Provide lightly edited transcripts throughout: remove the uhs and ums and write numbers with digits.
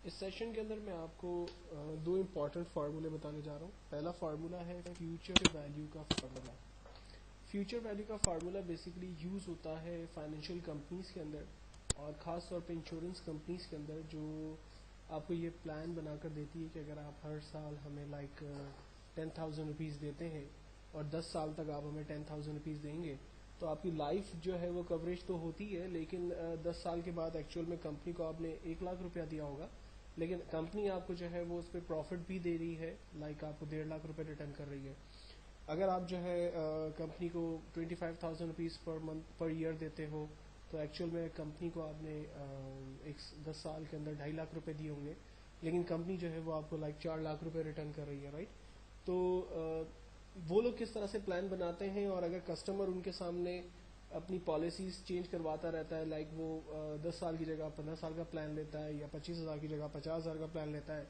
اس session کے اندر میں آپ کو دو امپورٹنٹ فارمولے بتانے جا رہا ہوں. پہلا فارمولا ہے فیوچر ویلیو کا فارمولا. فیوچر ویلیو کا فارمولا بیسیکلی یوز ہوتا ہے فائنینشیل کمپنیز کے اندر اور خاص طور پہ انشورنس کمپنیز کے اندر, جو آپ کو یہ پلان بنا کر دیتی ہے کہ اگر آپ ہر سال ہمیں لائک 10,000 روپیز دیتے ہیں اور 10 سال تک آپ ہمیں 10,000 روپیز دیں گے تو آپ کی لائف جو ہے وہ کوریج تو ہوتی ہے, لیکن 10 سال کے بعد ایکچوئل میں کمپنی کو آپ نے 1 لاکھ روپیہ دیا ہوگا, لیکن کمپنی آپ کو جو ہے وہ اس پہ پروفٹ بھی دے رہی ہے, لائک آپ کو 1.5 لاکھ روپے ریٹرن کر رہی ہے. اگر آپ جو ہے کمپنی کو 25,000 rupees per month per year دیتے ہو تو ایکچوئل میں کمپنی کو آپ نے 10 سال کے اندر 2.5 لاکھ روپے دیے ہوں گے, لیکن کمپنی جو ہے وہ آپ کو لائک 4 لاکھ روپے ریٹرن کر رہی ہے, رائٹ. تو وہ لوگ کس طرح سے پلان بناتے ہیں, اور اگر کسٹمر ان کے سامنے اپنی پالیسیز چینج کرواتا رہتا ہے, لائک وہ 10 سال کی جگہ 15 سال کا پلان لیتا ہے یا 25,000 کی جگہ 50,000 کا پلان لیتا ہے,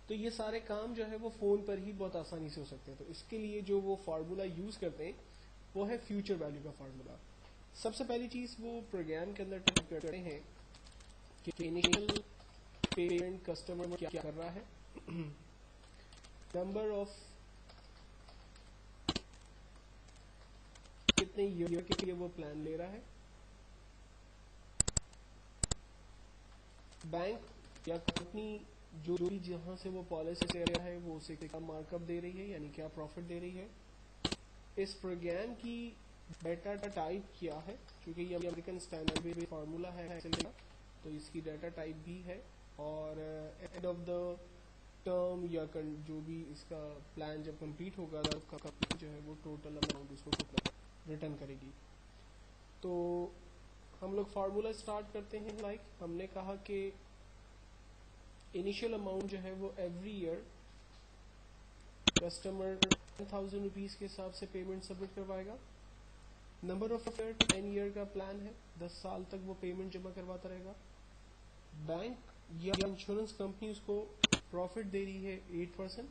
تو یہ سارے کام جو ہے وہ فون پر ہی بہت آسانی سے ہو سکتے ہیں. تو اس کے لیے جو وہ فارمولا یوز کرتے ہیں وہ ہے فیوچر ویلیو کا فارمولا. سب سے پہلی چیز وہ پروگرام کے اندر ٹائپ کرتے ہیں کہ انیشیل پیمنٹ کسٹمر کیا کر رہا ہے, نمبر آف کتنے ایئر کے لیے وہ پلان لے رہا ہے, بینک یا کمپنی جو بھی جہاں سے وہ پالیسی لے رہا ہے وہ اسے کیا مارک اپ دے رہی ہے, یعنی کیا پروفٹ دے رہی ہے, اس پروگرام کی ڈیٹا ٹائپ کیا ہے, کیونکہ یہ امریکن اسٹینڈرڈ فارمولا ہے تو اس کی ڈیٹا ٹائپ بھی ہے, اور اینڈ آف دا ٹرم یا جو بھی اس کا پلان جب کمپلیٹ ہوگا کمپنی جو ہے وہ ٹوٹل اماؤنٹ اس کو ریٹرن کرے گی. تو ہم لوگ فارمولا اسٹارٹ کرتے ہیں. لائک ہم نے کہا کہ انیشیل اماؤنٹ جو ہے وہ ایوری ایئر کسٹمر 10,000 روپیز کے حساب سے پیمنٹ سبمٹ کروائے گا. نمبر آف ایئر 10 ایئر کا پلان ہے, 10 سال تک وہ پیمنٹ جمع کرواتا رہے گا. بینک یا انشورنس کمپنی اس کو پروفٹ دے رہی ہے 8%,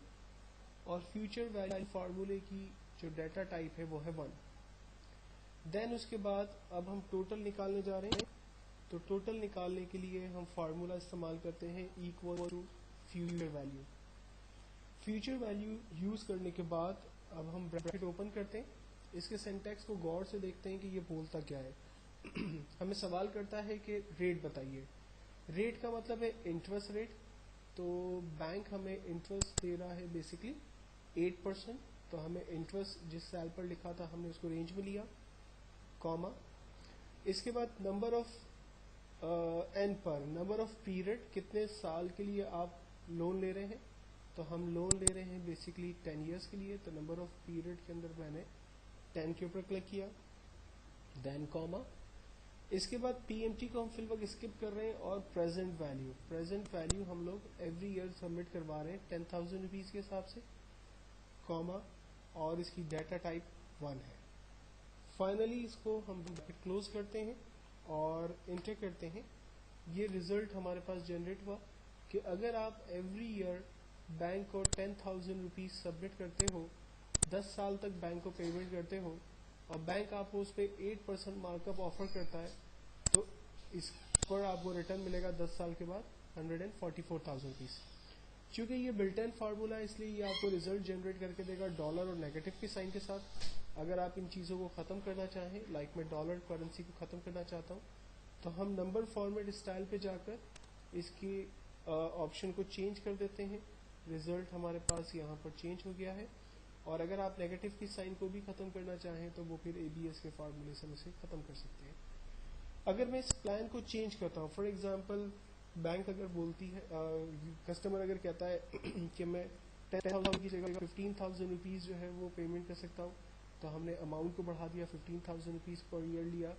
اور فیوچر ویلیو فارمولے کی جو ڈیٹا ٹائپ ہے وہ ہے 1. دین اس کے بعد اب ہم ٹوٹل نکالنے جا رہے ہیں, تو ٹوٹل نکالنے کے لیے ہم فارمولا استعمال کرتے ہیں equal to future value. Future value use کرنے کے بعد اب ہم بریکٹ اوپن کرتے ہیں, اس کے سینٹیکس کو غور سے دیکھتے ہیں کہ یہ بولتا کیا ہے. ہمیں سوال کرتا ہے کہ ریٹ بتائیے. ریٹ کا مطلب ہے انٹرسٹ ریٹ, تو بینک ہمیں انٹرسٹ دے رہا ہے بیسکلی 8%, تو ہمیں انٹرسٹ جس سیل پر لکھا تھا ہم نے اس کو رینج میں لیا, کاما. اس کے بعد نمبر آف این پر نمبر آف پیریڈ, کتنے سال کے لیے آپ لون لے رہے ہیں, تو ہم لون لے رہے ہیں بیسکلی 10 ایئرس کے لیے, تو نمبر آف پیریڈ کے اندر میں نے 10 کے اوپر کلک کیا, دین کاما. اس کے بعد پی ایم ٹی کو ہم فی الوقت اسکپ کر رہے ہیں, اور پریزنٹ ویلیو ہم لوگ ایوری ایئر سبمٹ کروا رہے ہیں 10,000 روپیز کے حساب سے, کاما, اور اس کی ڈیٹا ٹائپ 1 ہے. فائنلی اس کو ہم کلوز کرتے ہیں اور انٹر کرتے ہیں. یہ ریزلٹ ہمارے پاس جنریٹ ہوا کہ اگر آپ ایوری ایئر بینک کو 10,000 روپیز سبمٹ کرتے ہو, 10 سال تک بینک کو پیمنٹ کرتے ہو, اور بینک آپ کو اس پہ 8% مارک اپ آفر کرتا ہے, تو اس پر آپ کو ریٹرن ملے گا 10 سال کے بعد 144,000 روپیز. چونکہ یہ بلٹ ان فارمولا ہے اس لیے یہ آپ کو ریزلٹ جنریٹ کر کے دے گا ڈالر اور نیگیٹو کے سائن کے ساتھ. اگر آپ ان چیزوں کو ختم کرنا چاہیں, لائک میں ڈالر کرنسی کو ختم کرنا چاہتا ہوں, تو ہم نمبر فارمیٹ اسٹائل پہ جا کر اس کی آپشن کو چینج کر دیتے ہیں. ریزلٹ ہمارے پاس یہاں پر چینج ہو گیا ہے. اور اگر آپ نیگیٹو کی سائن کو بھی ختم کرنا چاہیں تو وہ پھر اے بی ایس کے فارمولے سے ہم اسے ختم کر سکتے ہیں. اگر میں اس پلان کو چینج کرتا ہوں, فار ایگزامپل بینک اگر بولتی ہے, کسٹمر اگر کہتا ہے کہ میں 10,000 کی جگہ 15,000 روپیز جو ہے وہ پیمنٹ کر سکتا ہوں, تو ہم نے اماؤنٹ کو بڑھا دیا, 15,000 روپیز پر ایئر لیا,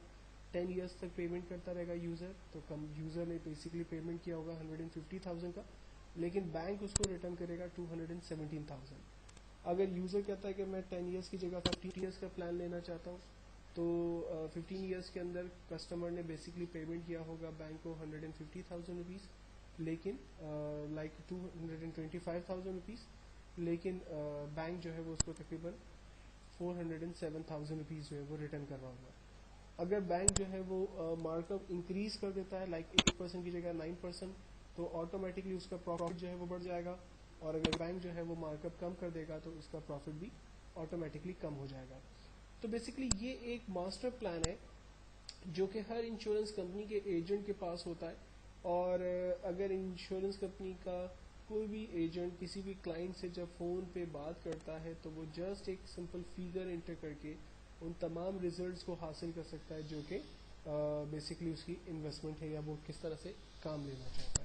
10 ایئرس تک پیمنٹ کرتا رہے گا یوزر. تو یوزر نے بیسکلی پیمنٹ کیا ہوگا 150,000 کا, لیکن بینک اس کو ریٹرن کرے گا 217,000. اگر یوزر کہتا ہے کہ میں 10 ایئرس کی جگہ 15 ایئرس کا پلان لینا چاہتا ہوں, تو 15 ایئرس کے اندر کسٹمر نے بیسکلی پیمنٹ کیا ہوگا بینک کو 150,000 روپیز, لیکن لائک 225,000 روپیز, لیکن بینک جو ہے وہ اس کو تقریباً 407,000 روپیز جو ہے وہ ریٹرن کر رہا ہوگا. اگر بینک جو ہے وہ مارک اپ انکریز کر دیتا ہے, لائک 8% کی جگہ 9%, تو آٹومیٹکلی اس کا پروفٹ جو ہے وہ بڑھ جائے گا, اور اگر بینک جو ہے وہ مارک اپ کم کر دے گا تو اس کا پروفٹ بھی آٹومیٹکلی کم ہو جائے گا. تو بیسکلی یہ ایک ماسٹر پلان ہے جو کہ ہر انشورنس کمپنی کے ایجنٹ کے پاس ہوتا ہے, اور اگر انشورنس کمپنی کا کوئی بھی ایجنٹ کسی بھی کلائنٹ سے جب فون پہ بات کرتا ہے تو وہ جسٹ ایک سمپل فیگر انٹر کر کے ان تمام ریزلٹس کو حاصل کر سکتا ہے جو کہ بیسکلی اس کی انویسٹمنٹ ہے یا وہ کس طرح سے کام لینا چاہتا ہے.